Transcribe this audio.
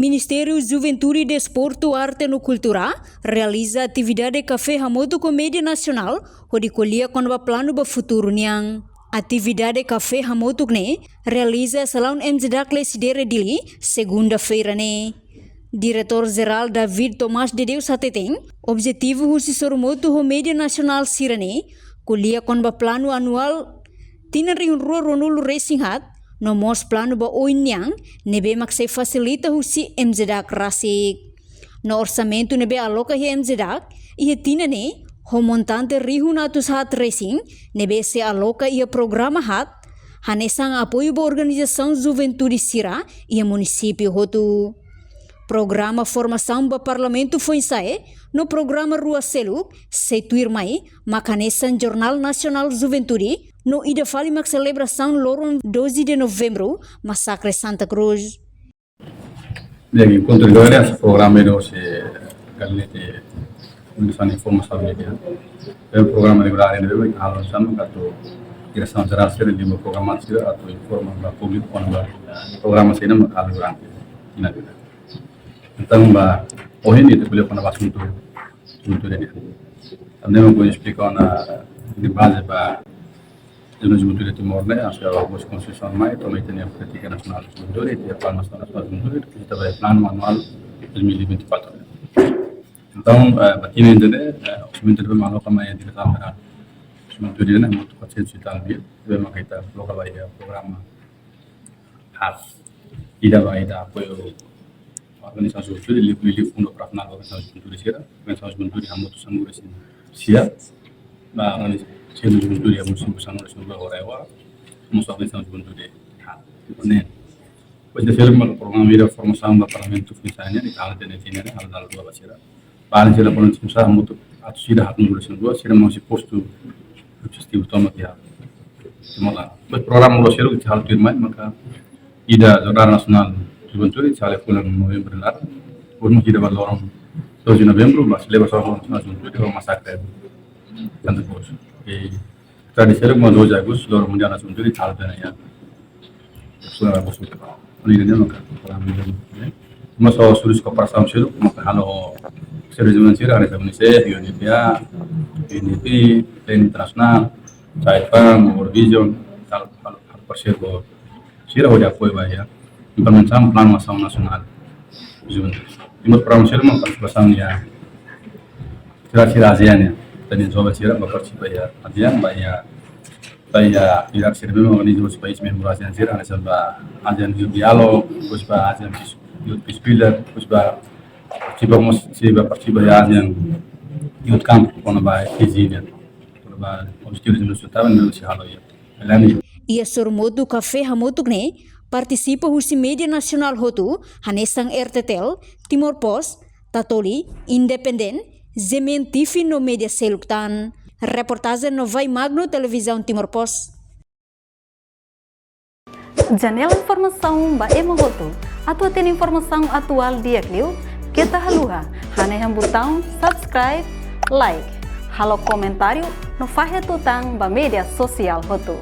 Ministério Juventude e Desporto, Arte e Cultura realiza atividade Café Hamotu Comédia Nacional, onde colhia quando o plano para futuro niang. Atividade Café Hamotu ne realiza Salão MZDAC Lesidere Dili, segunda-feira ne. Diretor-Geral David Tomás de Deus Hateteng, objetivo Husi Soromotu Comédia Nacional Sirane, colhia quando o plano anual Tinari Rua Ronulu Racing Hat, no mos plano ba oinyang nebe maksai facilita husi MZDAC rasik. No orçamento nebe aloca hi MZDAC e tina ne ho montante rihunatus hat racing nebe se aloca ia programa hat hanesang apoio ba organização Juventude Sira e município hotu. Programa formação ba parlamento foi sae no programa Rua Seluk setuir mai makanesan Jornal Nacional Juventude no ida fali mak celebração loron 12 de novembro Massacre Santa Cruz. Bem, enquanto esse programa é o gabinete de informação media. É o programa regular em que a lançamos atau direção geral será de um programa será atau informação pública quando o programa será makal durante ina. Então, hoje ni boleh quando assunto ini. Também eu vou explicar na de base para Zona Juventude de Timor-Leste, acho que a Constituição mais também tem a Política Nacional de Juventude e a Plano Nacional de Juventude, que está o Plano Anual 2024. Então, aqui na internet, o Juventude vai maluco mais a direção da Juventude, né? Muito paciente e tal, vai mais kita local vai programa HAS, ida vai dar apoio organisasi Juventude, livre fundo para final organisasi Juventude Sira, organisasi Juventude Hamotu Sangure Sia, organisasi Juventude yang musim bersama dengan Orewa, musuh organisasi Juventude. Nah, pada film program ini formação do parlamento misalnya di tahun ini hal dua basira. Paling sila pun susah Hamotu atau sila hatu ngurusin dua, sila masih postu objektif utama dia. Semoga. Program mulai sila kita hal firman maka ida Jornal Nasional Juventude sale bulan November lalu, pun kita balorong 12 November, mas celebração nasional Juventude com massacre Santa Cruz. Tradisi mau 2 Agustus lor mundial nasional Juventude tahun ini ya. Sudah Agustus. Ini dia maka program ini. Masa suris koperasi selu maka halo servismen sira ada Indonesia, Unipia, UNIP, Plan Internasional, Caifang, World Vision, hal persiapan sira udah apoio ya. Implementamos Plano Ação Nacional Juventude. Temos programa sira uma participação ya. Sira ASEAN ya. Tadi coba sira berpartisipasi ya. ASEAN banyak tidak sira memang organisasi país membro ASEAN sira ada sebab ASEAN Dialog, terus ASEAN Youth Peace Builder, terus siba participasi ASEAN Youth Camp quando vai Kizia. Para os tiros no sultan não se halo ya. Elani. Ia Soromotu Café Hamotu ne participa husi media nasional hotu hanesang RTTL, Timor Post, Tatoli, Independen, Zemen TV no media seluktan. Reportagem no Vai Magno Televisão Timor Post. Janela informação ba Emohotu, atau tem informação atual dia kliu, kita haluha, haneham botão subscribe, like, halo comentário no fahe tutang ba media sosial hotu.